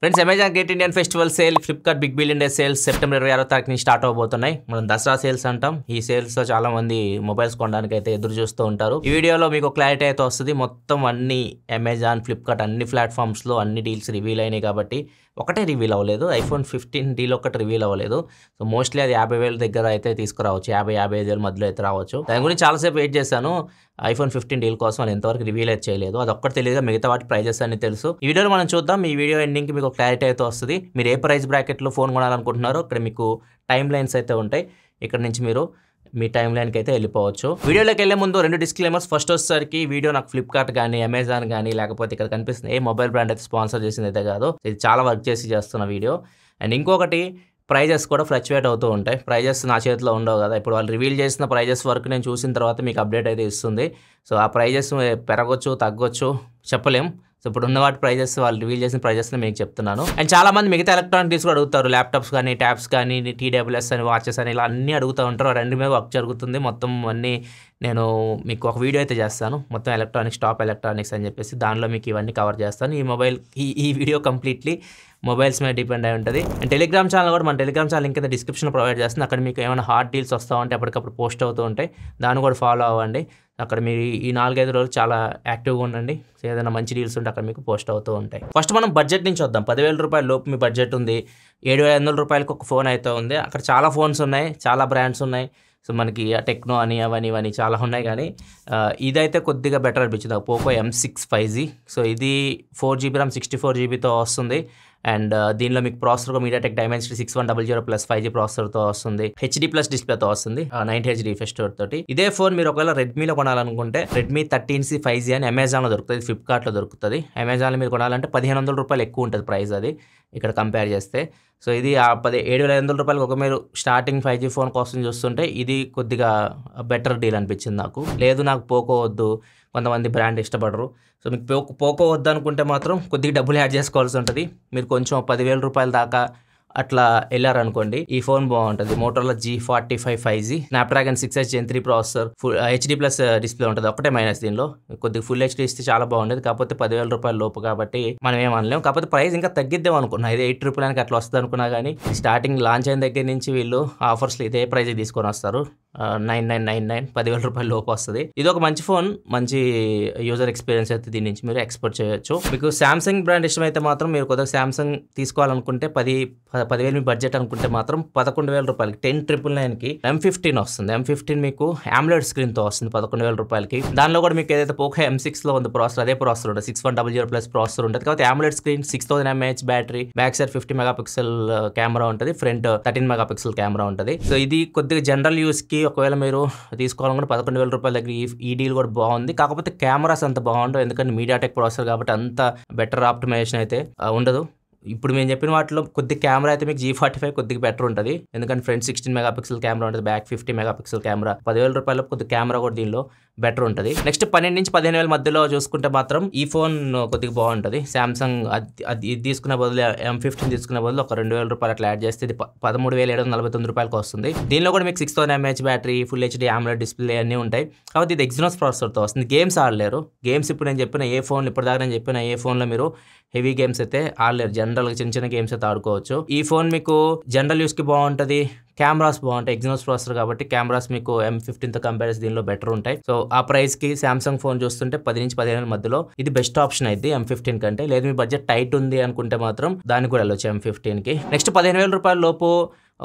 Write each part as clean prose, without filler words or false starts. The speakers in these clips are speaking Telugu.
Friends, Amazon great Indian festival sale, Flipkart big billion day sales September 26వ తారీఖు నుంచి స్టార్ట్ అవబోతున్నాయి. మనం దసరా సేల్స్ అంటాం. ఈ సేల్స్ లో చాలా మంది మొబైల్స్ కొనడానికి అయితే ఎదురు చూస్తూ ఉంటారు. ఈ వీడియోలో మీకు క్లారిటీ అయితే వస్తుంది. మొత్తం అన్ని అమెజాన్, ఫ్లిప్కార్ట్ అన్ని ప్లాట్ఫామ్స్ లో అన్ని డీల్స్ రివీల్ అయినాయి కాబట్టి ఒకటే రివీల్ అవ్వలేదు. ఐఫోన్ 15 డీల్ ఒకటి రివీల్ అవ్వలేదు. సో మోస్ట్లీ అది 50,000 దగ్గర అయితే తీసుకురావచ్చు, 50-55,000 మధ్యలో అయితే రావచ్చు. దాని గురించి చాలాసేపు వెయిట్ చేశాను. ఐఫోన్ 15 డీల్ కోసం అది ఎంతవరకు రివీల్ అయితే చేయలేదు. అది ఒక్కటి తెలియదు, మిగతా వాటి ప్రైజెస్ అన్ని తెలుసు. ఈ వీడియోలో మనం చూద్దాం. ఈ వీడియో ఎండింగ్కి మీకు క్లారిటీ అయితే వస్తుంది. మీరు ఏ ప్రైస్ బ్రాకెట్లో ఫోన్ కొనాలనుకుంటున్నారో ఇక్కడ మీకు టైం లైన్స్ అయితే ఉంటాయి. ఇక్కడ నుంచి మీరు మీ టైం లైన్కి అయితే వెళ్ళిపోవచ్చు. వీడియోలోకి వెళ్ళే ముందు 2 డిస్క్లైమర్స్. ఫస్ట్ వచ్చేసరికి వీడియో నాకు ఫ్లిప్కార్ట్ కానీ, అమెజాన్ కానీ, లేకపోతే ఇక్కడ కనిపిస్తుంది ఏ మొబైల్ బ్రాండ్ అయితే స్పాన్సర్ చేసింది అయితే కాదు. ఇది చాలా వర్క్ చేసి చేస్తున్న వీడియో. అండ్ ఇంకొకటి, ప్రైజెస్ కూడా ఫ్లక్చువేట్ అవుతూ ఉంటాయి. ప్రైజెస్ నా చేతిలో ఉండవు కదా. ఇప్పుడు వాళ్ళు రివీల్ చేసిన ప్రైజెస్ వరకు నేను చూసిన తర్వాత మీకు అప్డేట్ అయితే ఇస్తుంది. సో ఆ ప్రైజెస్ పెరగొచ్చు, తగ్గొచ్చు, చెప్పలేం. సో ఇప్పుడు ఉన్న వాటి ప్రైజెస్, వాళ్ళు రివీల్ చేసిన ప్రైజెస్ని మీకు చెప్తున్నాను. అండ్ చాలా మంది మిగతా ఎలక్ట్రానిక్స్ కూడా అడుగుతారు. ల్యాప్టాప్స్ కానీ, ట్యాబ్స్ కానీ, TWS అని, వాచెస్ అని, ఇలా అన్నీ అడుగుతూ ఉంటారు. రెండు మీద వర్క్ జరుగుతుంది. మొత్తం అన్నీ నేను మీకు ఒక వీడియో అయితే చేస్తాను. మొత్తం ఎలక్ట్రానిక్స్, టాప్ ఎలక్ట్రానిక్స్ అని చెప్పేసి దానిలో మీకు ఇవన్నీ కవర్ చేస్తాను. ఈ వీడియో కంప్లీట్లీ మొబైల్స్ మీద డిపెండ్ అయి ఉంటుంది. అండ్ టెలిగ్రామ్ ఛానల్ కూడా, మన టెలిగ్రామ్ ఛానల్ లింక్ అయితే డిస్క్రిప్షన్లో ప్రొవైడ్ చేస్తుంది. అక్కడ మీకు ఏమైనా హాట్ డీల్స్ వస్తూ ఉంటే అప్పటికప్పుడు పోస్ట్ అవుతూ ఉంటాయి. దాన్ని కూడా ఫాలో అవ్వండి. అక్కడ మీరు ఈ 4-5 రోజులు చాలా యాక్టివ్గా ఉండండి. సో ఏదైనా మంచి డీల్స్ ఉంటే అక్కడ మీకు పోస్ట్ అవుతూ ఉంటాయి. ఫస్ట్ మనం బడ్జెట్ నుంచి వద్దాం. 10,000 రూపాయల లోపు మీ బడ్జెట్ ఉంది, 7,500 రూపాయలకు ఒక ఫోన్ అయితే ఉంది. అక్కడ చాలా ఫోన్స్ ఉన్నాయి, చాలా బ్రాండ్స్ ఉన్నాయి. సో మనకి టెక్నో అని, అవన్నీ చాలా ఉన్నాయి. కానీ ఇదైతే కొద్దిగా బెటర్ అనిపించింది. Poco M6 5G. సో ఇది 4GB RAM 64GBతో వస్తుంది. అండ్ దీనిలో మీకు ప్రాసెసర్ MediaTek Dimensity 6100+ 5G ప్రాసెసర్తో వస్తుంది. HD+ డిస్ప్లేతో వస్తుంది, 90Hz రిఫ్రెష్ రేట్ తోటి. ఇదే ఫోన్ మీరు ఒకవేళ రెడ్మీలో కొనాలనుకుంటే Redmi 13C 5G అని అమెజాన్లో దొరుకుతుంది, ఫ్లిప్కార్ట్లో దొరుకుతుంది. అమెజాన్లో మీరు కొనాలంటే 1,500 రూపాయలు ఎక్కువ ఉంటుంది ప్రైస్ అది ఇక్కడ కంపేర్ చేస్తే. సో ఇది 7,500 రూపాయలకు ఒక మీరు స్టార్టింగ్ 5G ఫోన్ కోసం చూస్తుంటే ఇది కొద్దిగా బెటర్ డీల్ అనిపించింది నాకు. లేదు నాకు పోకో వద్దు, కొంతమంది బ్రాండ్ ఇష్టపడరు. సో మీకు పోకో వద్దు అనుకుంటే మాత్రం కొద్దిగా డబ్బులు యాడ్ చేసుకోవాల్సి ఉంటుంది. మీరు కొంచెం 10,000 రూపాయల దాకా అట్లా వెళ్ళారనుకోండి, ఈ ఫోన్ బాగుంటుంది. Motorola G45 5G, Snapdragon 6H Gen 3 processor, HD+ display ఉంటుంది. ఒకటే మైనస్ దీనిలో, కొద్దిగా ఫుల్ HD ఇస్తే చాలా బాగుండేది. కాకపోతే 10,000 రూపాయల లోపు కాబట్టి మనం ఏమనలేము. కాకపోతే ప్రైస్ ఇంకా తగ్గిద్దాం అనుకున్నా, ఇది 8,000 అట్లా వస్తుంది అనుకున్నా. కానీ స్టార్టింగ్ లాంచ్ అయిన దగ్గర నుంచి వీళ్ళు ఆఫర్స్లో ఇదే ప్రైస్ తీసుకొని వస్తారు. 9,999, 10,000 రూపాయల లోపు వస్తుంది. ఇది ఒక మంచి ఫోన్, మంచి యూజర్ ఎక్స్పీరియన్స్ అయితే దీని నుంచి మీరు ఎక్స్పెక్ట్ చేయొచ్చు. మీకు శాంసంగ్ బ్రాండ్ ఇష్టమైతే మాత్రం మీరు కొద్దిగా శాంసంగ్ తీసుకోవాలనుకుంటే 10,000 మీ బడ్జెట్ అనుకుంటే మాత్రం 11,000 రూపాయలకి 10,999కి M15 వస్తుంది. M15 మీకు AMOLED స్క్రీన్తో వస్తుంది 11,000 రూపాయలకి. దానిలో కూడా మీకు ఏదైతే పోకో M6లో ఉంది ప్రాసెసర్, అదే ప్రాసెసర్ ఉంటుంది, 6100+ ప్రాసెసర్ ఉంటుంది. కాబట్టి AMOLED screen, 6000 mAh battery, back side 50 megapixel camera ఉంటుంది, ఫ్రంట్ 13 మెగాపిక్సెల్ కెమెరా ఉంటుంది. సో ఇది కొద్దిగా జనరల్ యూస్కి ఒకవేళ మీరు తీసుకోవాలనుకుంటే 11,000 రూపాయల దగ్గర ఈ డీల్ కూడా బాగుంది. కాకపోతే కెమెరాస్ అంత బాగుండవు, ఎందుకంటే MediaTek ప్రాసెసర్ కాబట్టి అంత బెటర్ ఆప్టిమైజేషన్ అయితే ఉండదు. ఇప్పుడు మేము చెప్పిన వాటిలో కొద్ది కెమెరా అయితే మీకు G45 కొద్దిగా బెటర్ ఉంటుంది, ఎందుకంటే ఫ్రంట్ 16 మెగాపిక్సెల్ కెమెరా ఉంటుంది, బ్యాక్ 50 మెగాపిక్సెల్ కెమెరా. 10,000 రూపాయల కొద్ది కెమెరా కూడా దీనిలో బెటర్ ఉంటుంది. నెక్స్ట్ 12 నుంచి 15,000 మధ్యలో చూసుకుంటే మాత్రం ఈ ఫోన్ కొద్దిగా బాగుంటుంది. శాంసంగ్ ఇది తీసుకునే బదులు M15 తీసుకునే బదులు ఒక 2,000 రూపాయలు అట్లా యాడ్ చేస్తే ఇది 13,749 రూపాయలకు వస్తుంది. దీనిలో కూడా మీకు 6000 mAh battery, full HD AMOLED display అన్నీ ఉంటాయి. కాబట్టి ఇది Exynos ప్రాసెసర్తో వస్తుంది. గేమ్స్ ఆడలేరు. గేమ్స్ ఇప్పుడు నేను చెప్పిన ఏ ఫోన్, ఇప్పటిదాకా నేను చెప్పిన ఏ ఫోన్లో మీరు హెవీ గేమ్స్ అయితే ఆడలేరు. జనరల్గా చిన్న గేమ్స్ అయితే ఆడుకోవచ్చు. ఈ ఫోన్ మీకు జనరల్ యూస్కి బాగుంటుంది, కెమెరాస్ బాగుంటాయి. Exynos ప్రాసెసర్ కాబట్టి కెమెరాస్ మీకు M15తో కంపేర్ దీనిలో బెటర్ ఉంటాయి. సో ఆ ప్రైస్ కి శాంసంగ్ ఫోన్ చూస్తుంటే 10 నుంచి 15,000 మధ్యలో ఇది బెస్ట్ ఆప్షన్ అయితే M15 కంటే. లేదు మీ బడ్జెట్ టైట్ ఉంది అనుకుంటే మాత్రం దానికి కూడా వెళ్ళొచ్చు M15కి. నెక్స్ట్ 15,000 రూపాయల లోపు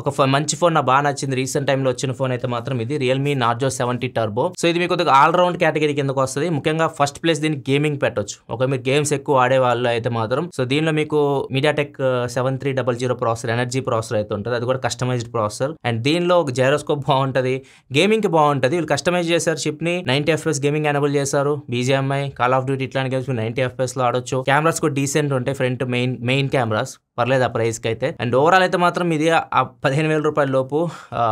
ఒక మంచి ఫోన్ నాకు బాగా నచ్చింది. రీసెంట్ టైంలో వచ్చిన ఫోన్ అయితే మాత్రం ఇది Realme Narzo 70 Turbo. సో ఇది మీకు కొద్దిగా ఆల్రౌండ్ కేటగిరీ కిందకు వస్తుంది. ముఖ్యంగా ఫస్ట్ ప్లేస్ దీనికి గేమింగ్ పెట్టొచ్చు. ఒక మీరు గేమ్స్ ఎక్కువ ఆడే వాళ్ళు అయితే మాత్రం. సో దీనిలో మీకు MediaTek 7300 ప్రాసెసర్, ఎనర్జీ ప్రాసెసర్ అయితే ఉంటుంది. అది కూడా కస్టమైజ్డ్ ప్రాసెసర్. అండ్ దీనిలో ఒక జైరోస్కోప్ బాగుంటుంది, గేమింగ్ కి బాగుంటుంది. వీళ్ళు కస్టమైజ్ చేశారు చిప్ ని, 90 FPS గేమింగ్ ఎనేబుల్ చేశారు. BGMI, కాల్ ఆఫ్ డ్యూటీ ఇట్లాంటి గేమ్స్ 90 FPS లో ఆడొచ్చు. కెమెరాస్ కూడా డీసెంట్ ఉంటాయి, ఫ్రంట్ మెయిన్ కెమెరాస్ పర్లేదు ఆ ప్రైస్కి అయితే. అండ్ ఓవరాల్ అయితే మాత్రం ఇది ఆ 15,000 రూపాయల లోపు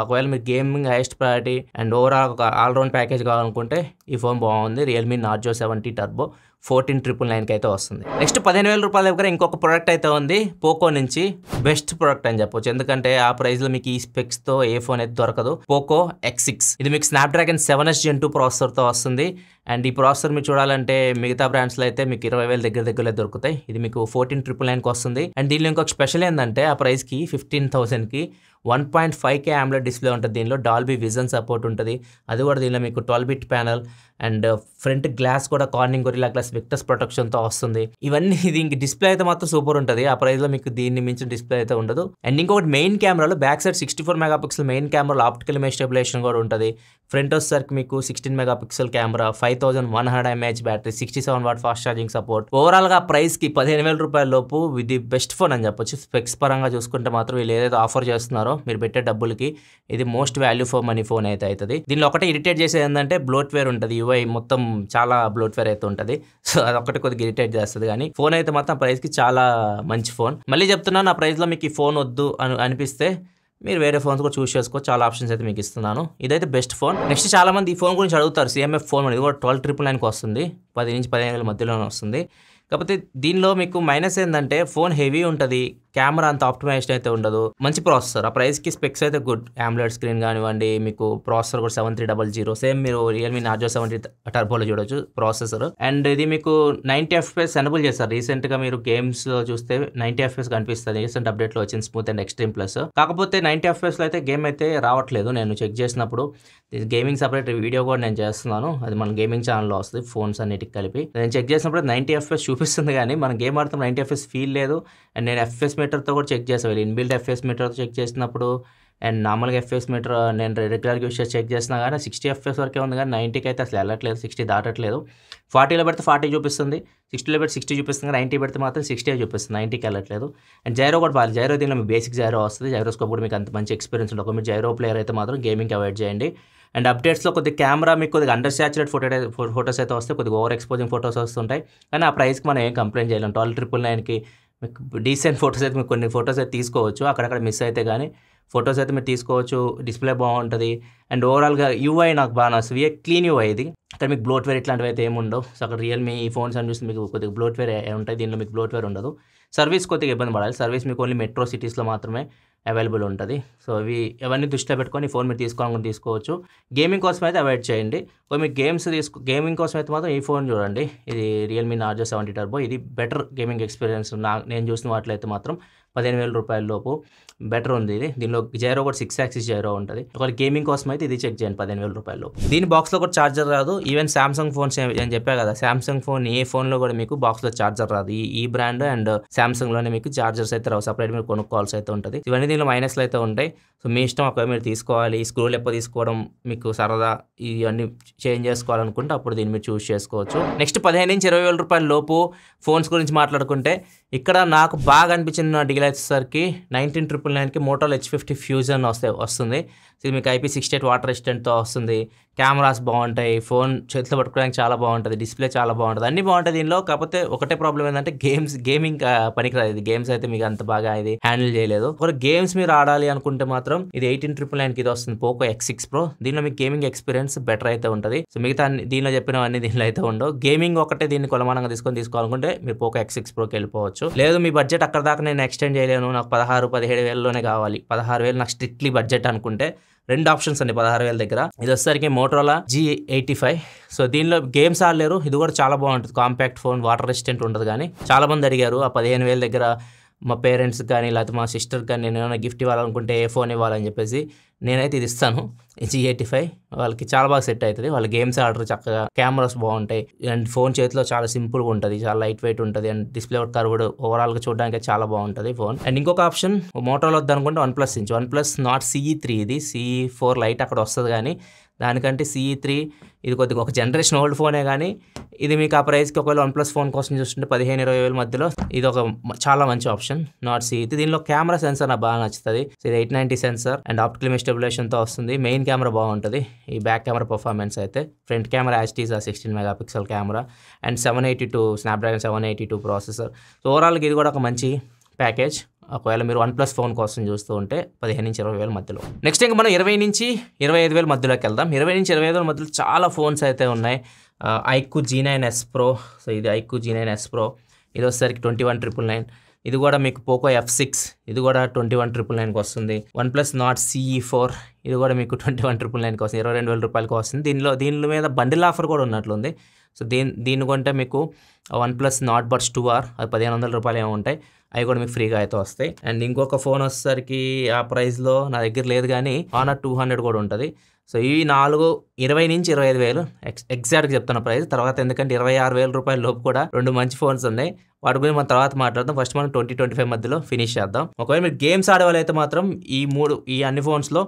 ఒకవేళ మీరు gaming highest priority and overall ఒక ఆల్రౌండ్ ప్యాకేజ్ కావాలనుకుంటే ఈ ఫోన్ బాగుంది. Realme Narzo 70 Turbo 14,999కి అయితే వస్తుంది. నెక్స్ట్ 15,000 రూపాయల దగ్గర ఇంకొక ప్రోడక్ట్ అయితే ఉంది పోకో నుంచి. బెస్ట్ ప్రోడక్ట్ అని చెప్పొచ్చు, ఎందుకంటే ఆ ప్రైస్ లో మీకు ఈ స్పెక్స్ తో ఏ ఫోన్ అయితే దొరకదు. పోకో X6 ఇది మీకు స్నాప్డ్రాగన్ 7H Gen 2 ప్రాసెసర్ తో వస్తుంది. అండ్ ఈ ప్రాసెసర్ మీరు చూడాలంటే మిగతా బ్రాండ్స్లో అయితే మీకు 20,000 దగ్గరలో దొరుకుతాయి. ఇది మీకు 14,999కి వస్తుంది. అండ్ దీనిలో ఇంకొక స్పెషల్ ఏంటంటే ఆ ప్రైస్కి 15,000కి 1.5K AMOLED డిస్ప్లే ఉంటుంది. దీనిలో డాల్బీ విజన్ సపోర్ట్ ఉంటుంది. అది కూడా దీనిలో మీకు 12-bit panel and front glass కూడా కార్నింగ్ గొరిల్లా గ్లాస్ విక్టర్స్ ప్రొటెక్షన్తో వస్తుంది. ఇవన్నీ దీనికి డిస్ప్లే అయితే మాత్రం సూపర్ ఉంటుంది. ఆ ప్రైస్లో మీకు దీన్ని మించిన డిస్ప్లే అయితే ఉండదు. అండ్ ఇంకొకటి మెయిన్ కెమెరాలో బ్యాక్ సైడ్ 64 మెగాపిక్సెల్ మెయిన్ కెమెరాలో ఆప్టికల్ ఇమేజ్ స్టెబిలైజేషన్ కూడా ఉంటుంది. ఫ్రంట్ వచ్చేసరికి మీకు 16 megapixel camera, 5100 mAh battery, 67 watt fast charging support. ఓవరాల్గా ప్రైస్కి 15,000 రూపాయల లోపు ఇది బెస్ట్ ఫోన్ అని చెప్పొచ్చు. స్పెక్స్ పరంగా చూసుకుంటే మాత్రం వీళ్ళు ఏదైతే ఆఫర్ చేస్తున్నారో మీరు పెట్టే డబ్బులకి ఇది most value for money phone అయితే అవుతుంది. దీనిలో ఒకటే ఇరిటేట్ చేసేది ఏంటంటే బ్లోట్వేర్ ఉంటుంది. UI మొత్తం చాలా బ్లోట్వేర్ అయితే ఉంటుంది. సో అదొకటి కొద్దిగా ఇరిటేట్ చేస్తుంది. కానీ ఫోన్ అయితే మాత్రం ప్రైస్కి చాలా మంచి ఫోన్. మళ్ళీ చెప్తున్నాను, ఆ ప్రైస్లో మీకు ఈ ఫోన్ వద్దు అనిపిస్తే మీరు వేరే ఫోన్స్ కూడా చూస్ చేసుకోవచ్చు. చాలా ఆప్షన్స్ అయితే మీకు ఇస్తున్నాను. ఇదైతే బెస్ట్ ఫోన్. నెక్స్ట్ చాలా మంది ఈ ఫోన్ గురించి అడుగుతారు. CMF ఫోన్ ఇది కూడా 12,999కి వస్తుంది. 10 నుంచి 15,000 మధ్యలోనే వస్తుంది. కాకపోతే దీనిలో మీకు మైనస్ ఏంటంటే ఫోన్ హెవీ ఉంటుంది, కెమెరా అంత ఆప్టిమైజ్డ్ అయితే ఉండదు, మంచి ప్రాసెసర్. ఆ ప్రైస్కి స్పెక్స్ అయితే గుడ్. AMOLED స్క్రీన్ కానివ్వండి, మీకు ప్రాసెసర్ కూడా 7300 సేమ్ మీరు రియల్మీ నార్జో 70 టర్బోలో చూడొచ్చు ప్రాసెసర్. అండ్ ఇది మీకు 90 FPS ఎనబుల్ చేస్తారు. రీసెంట్గా మీరు గేమ్స్ చూస్తే 90 FPS కనిపిస్తుంది. రీసెంట్ అప్డేట్లో వచ్చింది స్మూత్ అండ్ ఎక్స్ట్రీమ్ ప్లస్. కాకపోతే 90 FPSలో అయితే గేమ్ అయితే రావట్లేదు. నేను చెక్ చేసినప్పుడు గేమింగ్ సపరేట్ వీడియో కూడా నేను చేస్తున్నాను. అది మన గేమింగ్ ఛానల్లో వస్తుంది ఫోన్స్ అన్నిటికి కలిపి. నేను చెక్ చేసినప్పుడు 90 FPS చూపిస్తుంది, కానీ మనం గేమ్ ఆడుతాం 90 FPS ఫీల్ లేదు. అండ్ నేను FPS మీటర్తో కూడా చెక్ చేసాను. ఇన్బిల్ట్ FPS మీటర్తో చెక్ చేసినప్పుడు అండ్ నార్మల్గా FPS మీటర్ నేను రెగ్యులర్గా యూస్ చేసి చెక్ చేసినా కానీ 60 FPS వరకే ఉంది, కానీ 90కి అయితే అసలు వెళ్ళట్లేదు, 60 దాటట్లేదు. 40లో పెడితే 40 చూపిస్తుంది, 60లో పెడితే 60 చూపిస్తుంది, 90 పెడితే మాత్రం 60 చూపిస్తుంది, 90కి వెళ్ళట్లేదు. అండ్ జైరో కూడా బాగా, జైరో దీనిలో మీకు బేసిక్ జైరో వస్తుంది. జైరోస్కోప్ కూడా మీకు అంత మంచి ఎక్స్పీరియన్స్ ఉంటుంది. ఒక మీరు జైరో ప్లేయర్ అయితే మాత్రం గేమింగ్కి అవాయిడ్ చేయండి. అండ్ అప్డేట్స్లో కొద్దిగా కెమెరా మీకు కొద్దిగా అండర్ సాచురేట్ ఫోటోస్ అయితే వస్తాయి, కొద్దిగా ఓవర్ ఎక్స్పోజింగ్ ఫోటోస్ వస్తుంటాయి. కానీ ఆ ప్రైస్కి మనం ఏం కంప్లైంట్ చేయలేం. 12,999కి మీకు డీసెంట్ ఫోటోస్ అయితే మీకు కొన్ని ఫోటోస్ అయితే తీసుకోవచ్చు. అక్కడక్కడ మిస్ అయితే కానీ ఫోటోస్ అయితే మీరు తీసుకోవచ్చు. డిస్ప్లే బాగుంటుంది. అండ్ ఓవరాల్గా UI నాకు బాగా నచ్చుతుంది. క్లీన్ UI ఇది. అక్కడ మీకు బ్లోట్వేర్ ఇట్లాంటివి అయితే ఏమి ఉండవు. సో అక్కడ రియల్మీ ఈ ఫోన్స్ అని చూస్తే మీకు కొద్దిగా బ్లోట్వేర్ ఉంటాయి. దీనిలో మీకు బ్లోట్వేర్ ఉండదు. సర్వీస్ కొద్దిగా ఇబ్బంది పడాలి. సర్వీస్ మీకు ఓన్లీ మెట్రో సిటీస్లో మాత్రమే అవైలబుల్ ఉంటుంది. సో ఇవన్నీ దృష్టిలో పెట్టుకొని ఫోన్ మీరు తీసుకోవాలని తీసుకోవచ్చు. గేమింగ్ కోసం అయితే అవాయిడ్ చేయండి. మీకు గేమింగ్ కోసం అయితే మాత్రం ఈ ఫోన్ చూడండి. ఇది రియల్మీ నార్జో 70 టర్బో. ఇది బెటర్ గేమింగ్ ఎక్స్పీరియన్స్. నేను చూసిన వాటిలో అయితే మాత్రం 15,000 రూపాయల లోపు బెటర్ ఉంది ఇది. దీనిలో జైరో కూడా 6 యాక్సిస్ జైరో ఉంటుంది. ఒకవేళ గేమింగ్ కోసం అయితే ఇది చెక్ చేయండి 15,000 రూపాయలు. దీని బాక్స్లో కూడా ఛార్జర్ రాదు. ఈవెన్ సామ్సంగ్ ఫోన్స్ నేను చెప్పా కదా, సామ్సంగ్ ఫోన్ ఏ ఫోన్లో కూడా మీకు బాక్స్లో ఛార్జర్ రాదు. ఈ బ్రాండ్ అండ్ సామ్సంగ్లోనే మీకు ఛార్జర్స్ అయితే రావు, సపరేట్ మీరు కొనుక్కోవాల్సి అయితే ఉంటుంది. ఇవన్నీ దీనిలో మైనస్లు అయితే ఉంటాయి. సో మీ ఇష్టం, ఒకవేళ మీరు తీసుకోవాలి, ఈ స్క్రూలు ఎప్పుడు తీసుకోవడం మీకు సరదా, ఇవన్నీ చేంజ్ చేసుకోవాలనుకుంటే అప్పుడు దీన్ని మీరు చూస్ చేసుకోవచ్చు. నెక్స్ట్ 15 నుంచి 20,000 రూపాయల లోపు ఫోన్స్ గురించి మాట్లాడుకుంటే ఇక్కడ నాకు బాగా అనిపించిన డీల్ వచ్చేసరికి 19,999కి మోటోలో H50 ఫ్యూజన్ వస్తుంది. ఇది మీకు IP68 వాటర్ రెసిస్టెంట్తో వస్తుంది. కెమెరాస్ బాగుంటాయి, ఫోన్ చేతిలో పట్టుకోవడానికి చాలా బాగుంటుంది, డిస్ప్లే చాలా బాగుంటుంది, అన్నీ బాగుంటాయి దీనిలో. కాకపోతే ఒకటే ప్రాబ్లం ఏంటంటే గేమింగ్ పనికిరాదు. ఇది గేమ్స్ అయితే మీకు అంత బాగా ఇది హ్యాండిల్ చేయలేదు. ఒక గేమ్స్ మీరు ఆడాలి అనుకుంటే మాత్రం ఇది 18,999కి ఇది వస్తుంది, పోకో X6 Pro. దీనిలో మీకు గేమింగ్ ఎక్స్పీరియన్స్ బెటర్ అయితే ఉంటుంది. సో మిగతా దీనిలో చెప్పినవన్నీ దీనిలో అయితే ఉండవు. గేమింగ్ ఒకటే దీన్ని కొలమానంగా తీసుకోవాలనుకుంటే మీరు పోకో X6 Proకి వెళ్ళిపోవచ్చు. లేదు మీ బడ్జెట్ అక్కడ దాకా నేను ఎక్స్టెండ్ చేయలేను, నాకు 16-17,000లోనే కావాలి, 16,000 నాకు స్ట్రిక్ట్లీ బడ్జెట్ అనుకుంటే రెండు ఆప్షన్స్ అండి 16,000 దగ్గర. ఇది వచ్చేసరికి మోటోరోలా G85. సో దీనిలో గేమ్స్ ఆడలేరు. ఇది కూడా చాలా బాగుంటుంది, కాంపాక్ట్ ఫోన్, వాటర్ రెసిస్టెంట్ ఉంటుంది. కానీ చాలా మంది అడిగారు ఆ 15,000 దగ్గర మా పేరెంట్స్ కానీ లేకపోతే మా సిస్టర్కి కానీ నేను ఏమైనా గిఫ్ట్ ఇవ్వాలనుకుంటే ఏ ఫోన్ ఇవ్వాలని చెప్పేసి నేనైతే ఇది ఇస్తాను. G85 వాళ్ళకి చాలా బాగా సెట్ అవుతుంది. వాళ్ళ గేమ్స్ ఆడరు చక్కగా, కెమెరాస్ బాగుంటాయి అండ్ ఫోన్ చేతిలో చాలా సింపుల్గా ఉంటుంది, చాలా లైట్ వెయిట్ ఉంటుంది అండ్ డిస్ప్లే కర్వ్డ్, ఓవరాల్గా చూడడానికి చాలా బాగుంటుంది ఫోన్. అండ్ ఇంకొక ఆప్షన్ మోటోలో వద్దనుకుంటే OnePlus Nord CE3. ఇది CE4 లైట్ అక్కడ వస్తుంది, కానీ దానికంటే CE3 ఇది కొద్దిగా ఒక జనరేషన్ ఓల్డ్ ఫోనే. కానీ ఇది మీకు ఆ ప్రైస్కి ఒకవేళ OnePlus ఫోన్ కోసం చూస్తుంటే 15,000-20,000 మధ్యలో ఇది ఒక చాలా మంచి ఆప్షన్ Nord CE3. దీనిలో కెమెరా సెన్సర్ నాకు బాగా నచ్చుతుంది. ఇది 890 సెన్సర్ అండ్ ఆప్టికల్ ఇమేజ్ స్టెబిలైజేషన్తో వస్తుంది. మెయిన్ కెమెరా బాగుంటుంది. ఈ బ్యాక్ కెమెరా పర్ఫార్మెన్స్ అయితే front camera యాజ్టీజ్ 16 megapixel camera and 782 Snapdragon 782 processor. So ఓవరాల్గా ఇది కూడా ఒక మంచి ప్యాకేజ్. ఒకవేళ మీరు OnePlus ఫోన్ కోసం చూస్తూ ఉంటే 15,000 నుంచి 20,000 మధ్యలో. నెక్స్ట్ ఇంకా మనం 20,000 నుంచి 25,000 మధ్యలోకి వెళ్దాం. 20,000 నుంచి 25,000 మధ్యలో చాలా ఫోన్స్ అయితే ఉన్నాయి. iQOO G9s Pro. సో ఇది iQOO G9s Pro. ఇది వచ్చేసరికి 21,999. ఇది కూడా మీకు పోకో F6 ఇది కూడా 21,999కి వస్తుంది. OnePlus Nord CE4 ఇది కూడా మీకు 21,999కి వస్తుంది, 22,000 రూపాయలకి వస్తుంది. దీని మీద బండిల్ ఆఫర్ కూడా ఉన్నట్లుంది. సో దీన్ని కొంటే మీకు OnePlus Nord Buds 2R అది 1,500 రూపాయలు ఏమో ఉంటాయి, అవి కూడా మీకు ఫ్రీగా అయితే వస్తాయి. అండ్ ఇంకొక ఫోన్ వచ్చేసరికి ఆ ప్రైస్లో నా దగ్గర లేదు కానీ Honor 200 కూడా ఉంటుంది. సో ఈ 20 నుంచి 25,000 ఎగ్జాక్ట్గా చెప్తున్న ప్రైస్. తర్వాత ఎందుకంటే 26,000 రూపాయల లోపు కూడా 2 మంచి ఫోన్స్ ఉన్నాయి, వాటి గురించి మనం తర్వాత మాట్లాడదాం. ఫస్ట్ మనం 20-25 మధ్యలో ఫినిష్ చేద్దాం. ఒకవేళ మీరు గేమ్స్ ఆడేవాళ్ళైతే మాత్రం ఈ అన్ని ఫోన్స్లో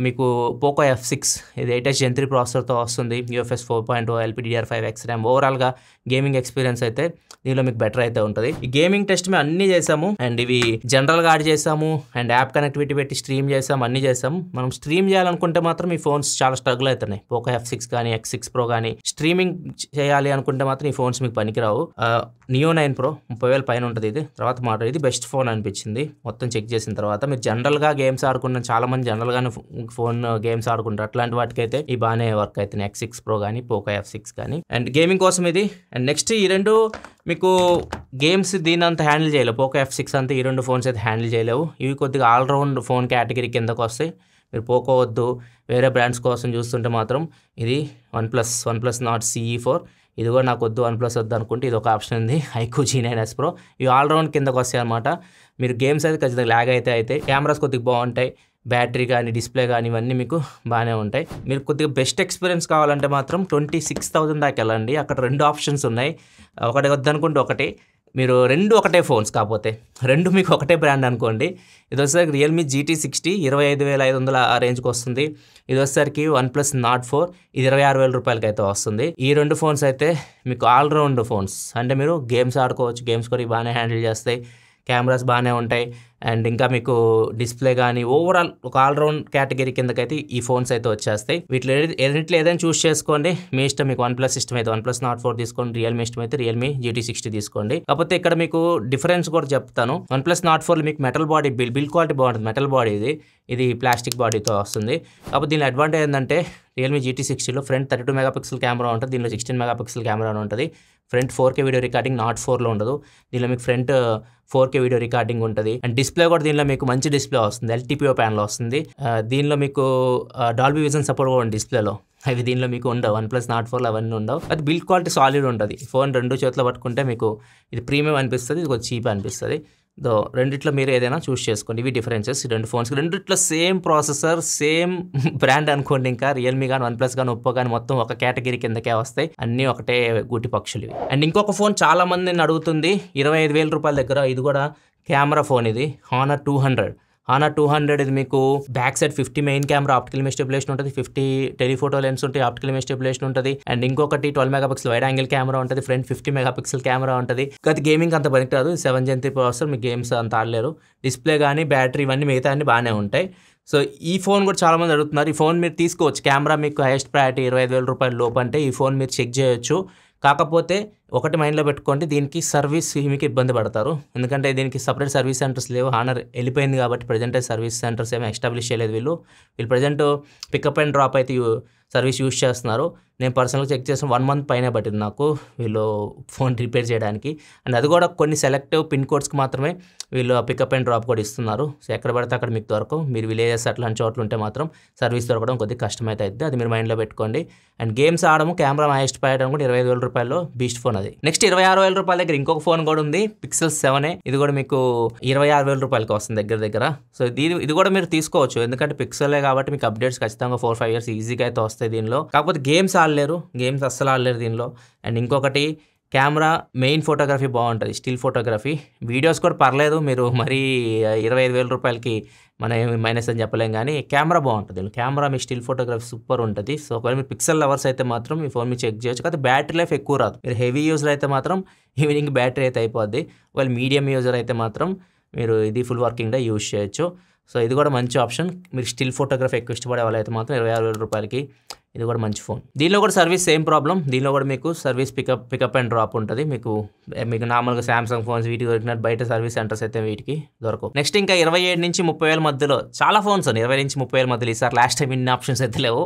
మీకు పోకో F6 ఇది 8H Gen 3 ప్రాసెసర్తో వస్తుంది, UFS 4.0 LPDDR5 XRAM. ఓవరాల్గా గేమింగ్ ఎక్స్పీరియన్స్ అయితే దీనిలో మీకు బెటర్ అయితే ఉంటుంది. ఈ గేమింగ్ టెస్ట్ మేము అన్నీ చేసాము, అండ్ ఇవి జనరల్గా యాడ్ చేసాము, అండ్ యాప్ కనెక్టివిటీ పెట్టి స్ట్రీమ్ చేసాము, అన్నీ చేసాము. మనం స్ట్రీమ్ చేయాలనుకుంటే మాత్రం ఈ ఫోన్స్ చాలా స్ట్రగుల్ అవుతున్నాయి. పోకో F6 కానీ X6 Pro కానీ స్ట్రీమింగ్ చేయాలి అనుకుంటే మాత్రం ఈ ఫోన్స్ మీకు పనికిరావు. Neo 9 Pro 30,000 పైన ఉంటుంది. ఇది తర్వాత ఇది బెస్ట్ ఫోన్ అనిపించింది మొత్తం చెక్ చేసిన తర్వాత. మీరు జనరల్గా గేమ్స్ ఆడుకున్న చాలా మంది జనరల్గానే ఫోన్ గేమ్స్ ఆడుకుంటారు, అట్లాంటి వాటికైతే ఈ బాగానే వర్క్ అవుతుంది, X6 Pro కానీ పోకో F6 కానీ. అండ్ గేమింగ్ కోసం ఇది. అండ్ నెక్స్ట్ ఈ రెండు మీకు గేమ్స్ దీని అంతా హ్యాండిల్ చేయలేవు, పోకో F6 అంతా ఈ రెండు ఫోన్స్ అయితే హ్యాండిల్ చేయలేవు. ఇవి కొద్దిగా ఆల్రౌండ్ ఫోన్ కేటగిరీ కిందకు వస్తాయి. మీరు పోకో వద్దు వేరే బ్రాండ్స్ కోసం చూస్తుంటే మాత్రం ఇది OnePlus Nord CE4 ఇది కూడా నాకు వద్దు, OnePlus వద్దు అనుకుంటే ఇది ఒక ఆప్షన్ ఉంది, iQOO G9s Pro. ఇవి ఆల్రౌండ్ కిందకు వస్తాయి అనమాట. మీరు గేమ్స్ అయితే ఖచ్చితంగా ల్యాగ్ అయితే కెమెరాస్ కొద్దిగా బాగుంటాయి, బ్యాటరీ కానీ డిస్ప్లే కానీ ఇవన్నీ మీకు బాగానే ఉంటాయి. మీరు కొద్దిగా బెస్ట్ ఎక్స్పీరియన్స్ కావాలంటే మాత్రం 26,000 దాకా వెళ్ళండి. అక్కడ 2 ఆప్షన్స్ ఉన్నాయి, ఒకటి వద్దనుకుంటే ఒకటి. మీరు రెండు ఒకటే ఫోన్స్, కాకపోతే రెండు మీకు ఒకటే బ్రాండ్ అనుకోండి. ఇది వచ్చేసరికి రియల్మీ GT60 25,500 ఆ రేంజ్కి వస్తుంది. ఇది వచ్చేసరికి OnePlus Nord 4 ఇది 26,000 రూపాయలకి అయితే వస్తుంది. ఈ రెండు ఫోన్స్ అయితే మీకు ఆల్రౌండ్ ఫోన్స్, అంటే మీరు గేమ్స్ ఆడుకోవచ్చు, గేమ్స్ కూడా బాగానే హ్యాండిల్ చేస్తాయి, కెమెరాస్ బాగానే ఉంటాయి, అండ్ ఇంకా మీకు డిస్ప్లే కానీ ఓవరాల్ ఒక ఆల్రౌండ్ కేటగిరీ కిందకైతే ఈ ఫోన్స్ అయితే వచ్చేస్తాయి. వీటిలో ఎన్నిట్లో ఏదైనా చూస్ చేసుకోండి, మీ ఇష్టం. మీకు OnePlus ఇష్టం అయితే OnePlus Nord 4 తీసుకోండి, రియల్మీ ఇష్టం అయితే రియల్మీ GT60 తీసుకోండి. కాకపోతే ఇక్కడ మీకు డిఫరెన్స్ కూడా చెప్తాను. OnePlus Nord 4 మీకు మెటల్ బాడీ బిల్డ్ క్వాలిటీ బాగుంటుంది, మెటల్ బాడీ ఇది ప్లాస్టిక్ బాడీతో వస్తుంది. కాకపోతే దీని అడ్వాంటేజ్ ఏంటంటే రియల్మీ GT60లో ఫ్రంట్ 32 మెగాపిక్సెల్ కెమెరా ఉంటుంది, దీనిలో 16 మెగాపిక్సెల్ కెమెరా ఉంటుంది. Front 4K video recording Nord 4లో ఉండదు, దీనిలో మీకు ఫ్రంట్ 4K వీడియో రికార్డింగ్ ఉంటుంది. అండ్ డిస్ప్లే కూడా దీనిలో మీకు మంచి డిస్ప్లే వస్తుంది, LTPO ప్యానల్ వస్తుంది. దీనిలో మీకు డాల్బీ విజన్ సపోర్ట్ కూడా ఉంది డిస్ప్లేలో, అవి దీనిలో మీకు ఉండవు. OnePlus Nord 4లో అవన్నీ ఉండవు. అది బిల్డ్ క్వాలిటీ సాలిడ్ ఉంటుంది. ఫోన్ రెండు చేతిలో పట్టుకుంటే మీకు ఇది ప్రీమియం అనిపిస్తుంది, ఇది కొంచెం చీప్ అనిపిస్తుంది. రెండిట్లో మీరు ఏదైనా చూస్ చేసుకోండి. ఇవి డిఫరెన్సెస్ ఈ రెండు ఫోన్స్. రెండిట్లో సేమ్ ప్రాసెసర్, సేమ్ బ్రాండ్ అనుకోండి. ఇంకా రియల్మీ కానీ OnePlus కానీ ఒప్పో కానీ మొత్తం ఒక కేటగిరీ కిందకే వస్తాయి, అన్నీ ఒకటే గూటి పక్షులు ఇవి. అండ్ ఇంకొక ఫోన్ చాలా మందిని అడుగుతుంది 25,000 రూపాయల దగ్గర. ఇది కూడా కెమెరా ఫోన్, ఇది Honor 200 ఇది మీకు back side 50 main camera, optical image stabilization ఉంటుంది, 50 టెలిఫోటో లెన్స్ ఉంటాయి, ఆప్టికల్ ఇమేజ్ స్టెబిలైజేషన్ ఉంటుంది. అండ్ ఇంకొకటి 12 మెగాపిక్సెల్ వైడ్ యాంగిల్ కెమెరా ఉంటుంది, ఫ్రంట్ 50 మెగాపిక్సెల్ కెమెరా ఉంటుంది. అది గేమింగ్ అంత పనికిరాదు, 7 Gen 3 ప్రాసెసర్, మీకు గేమ్స్ అంత ఆడలేరు. డిస్ప్లే కానీ బ్యాటరీ ఇవన్నీ మిగతా అన్ని బాగానే ఉంటాయి. సో ఈ ఫోన్ కూడా చాలా మంది అడుగుతున్నారు. ఈ ఫోన్ మీరు తీసుకోవచ్చు, కెమెరా మీకు హైయెస్ట్ ప్రయారిటీ 25,000 రూపాయల లోపు అంటే ఈ ఫోన్ మీరు చెక్ చేయొచ్చు. కాకపోతే ఒకటి మైండ్లో పెట్టుకోండి, దీనికి సర్వీస్ మీకు ఇబ్బంది పడతారు, ఎందుకంటే దీనికి సపరేట్ సర్వీస్ సెంటర్స్ లేవు. Honor వెళ్ళిపోయింది కాబట్టి ప్రజెంట్ సర్వీస్ సెంటర్స్ ఏమీ ఎస్టాబ్లిష్ చేయలేదు వీళ్ళు ప్రజెంట్ పికప్ అండ్ డ్రాప్ అయితే సర్వీస్ యూజ్ చేస్తున్నారు. నేను పర్సనల్గా చెక్ చేసిన 1 month పైన పట్టింది నాకు వీళ్ళు ఫోన్ రిపేర్ చేయడానికి. అండ్ అది కూడా కొన్ని సెలెక్టివ్ పిన్ కోడ్స్కి మాత్రమే వీళ్ళు పికప్ అండ్ డ్రాప్ కూడా ఇస్తున్నారు. సో ఎక్కడ పడితే అక్కడ మీకు దొరకవు. మీరు విలేజెస్ అట్లాంటి చోట్ల ఉంటే మాత్రం సర్వీస్ దొరకడం కొద్దిగా కష్టమైతే అవుతుంది, అది మీరు మైండ్లో పెట్టుకోండి. అండ్ గేమ్స్ ఆడము, కెమెరా హైయెస్ట్ ప్రయారిటీ కూడా 25,000 రూపాయల్లో బీస్ట్ ఫోన్ అది. నెక్స్ట్ 26,000 రూపాయల దగ్గర ఇంకొక ఫోన్ కూడా ఉంది, Pixel 7. ఇది కూడా మీకు 26,000 రూపాయలకి వస్తుంది దగ్గర. సో ఇది కూడా మీరు తీసుకోవచ్చు, ఎందుకంటే పిక్సెలే కాబట్టి మీకు అప్డేట్స్ ఖచ్చితంగా 4-5 years ఈజీగా అయితే వస్తాయి దీనిలో. కాకపోతే గేమ్స్ అస్సలు ఆడలేరు దీనిలో. అండ్ ఇంకొకటి కెమెరా మెయిన్ ఫోటోగ్రఫీ బాగుంటుంది, స్టిల్ ఫోటోగ్రఫీ. వీడియోస్ కూడా పర్లేదు, మీరు మరీ 25,000 రూపాయలకి మనం మైనస్ అని చెప్పలేం, కానీ కెమెరా బాగుంటుంది. కెమెరా మీ స్టిల్ ఫోటోగ్రఫీ సూపర్ ఉంటుంది. సో ఒకవేళ మీరు పిక్సెల్ లవర్స్ అయితే మాత్రం ఈ ఫోన్ మీరు చెక్ చేయొచ్చు. కాకపోతే బ్యాటరీ లైఫ్ ఎక్కువ రాదు. మీరు హెవీ యూజర్ అయితే మాత్రం ఈవినింగ్ బ్యాటరీ అయితే అయిపోద్ది. ఒకవేళ మీడియం యూజర్ అయితే మాత్రం మీరు ఇది ఫుల్ వర్కింగ్ డే యూజ్ చేయొచ్చు. సో ఇది కూడా మంచి ఆప్షన్. మీరు స్టిల్ ఫోటోగ్రఫీ ఎక్కువ ఇష్టపడే వాళ్ళైతే మాత్రం 26,000 రూపాయలకి ఇది కూడా మంచి ఫోన్. దీనిలో కూడా సర్వీస్ సేమ్ ప్రాబ్లం, దీనిలో కూడా మీకు సర్వీస్ పికప్ అండ్ డ్రాప్ ఉంటుంది. మీకు నార్మల్గా సామ్సంగ్ ఫోన్స్ వీటికి దొరికినట్టు బయట సర్వీస్ సెంటర్స్ అయితే వీటికి దొరకవు. నెక్స్ట్ ఇంకా 27 నుంచి 30,000 మధ్యలో చాలా ఫోన్స్ ఉన్నాయి. 20 నుంచి 30,000 మధ్యలో ఈసారి లాస్ట్ టైం ఇన్ని ఆప్షన్స్ అయితే లేవు.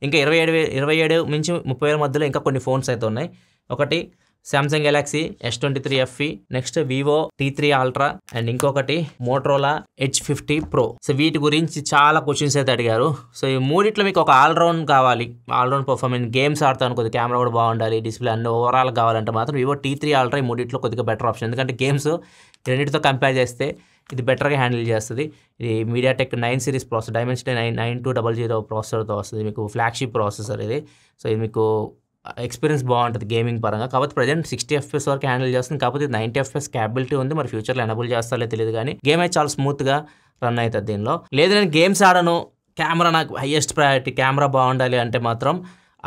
ఇంకా 27 నుంచి 30,000 మధ్యలో ఇంకా కొన్ని ఫోన్స్ అయితే ఉన్నాయి. ఒకటి Samsung Galaxy S23 FE, next Vivo T3 ultra and ఇంకొకటి మోటరోలా H50 Pro. సో వీటి గురించి చాలా క్వశ్చన్స్ అయితే అడిగారు. సో ఈ మూడిట్లో మీకు ఒక ఆల్రౌండ్ కావాలి, ఆల్రౌండ్ పర్ఫార్మెన్స్, గేమ్స్ ఆడతాను, కొద్దిగా కెమెరా కూడా బాగుండాలి, డిస్ప్లే అన్ని ఓవరాల్ కావాలంటే మాత్రం వివో T3 అల్ట్రా ఈ మూడిట్లో కొద్దిగా బెటర్ ఆప్షన్. ఎందుకంటే గేమ్స్ రెండింటితో కంపేర్ చేస్తే ఇది బెటర్గా హ్యాండిల్ చేస్తుంది. ఇది మీడియాటెక్ 9 సిరీస్ ప్రాసెసర్, డైమెన్సిటీ 9200 ప్రాసెసర్తో వస్తుంది, మీకు ఫ్లాగ్షిప్ ప్రాసెసర్ ఇది. సో ఇది మీకు ఎక్స్పీరియన్స్ బాగుంటుంది గేమింగ్ పరంగా. కాకపోతే ప్రజెంట్ 60 FPS వరకు హ్యాండిల్ చేస్తుంది, కాకపోతే 90 FPS క్యాపబిలిటీ ఉంది. మరి ఫ్యూచర్లో ఎనబుల్ చేస్తారో తెలియదు, కానీ గేమ్ అయితే చాలా స్మూత్గా రన్ అవుతుంది దీనిలో. లేదు నేను గేమ్స్ ఆడను, కెమెరా నాకు హైయెస్ట్ ప్రయారిటీ, కెమెరా బాగుండాలి అంటే మాత్రం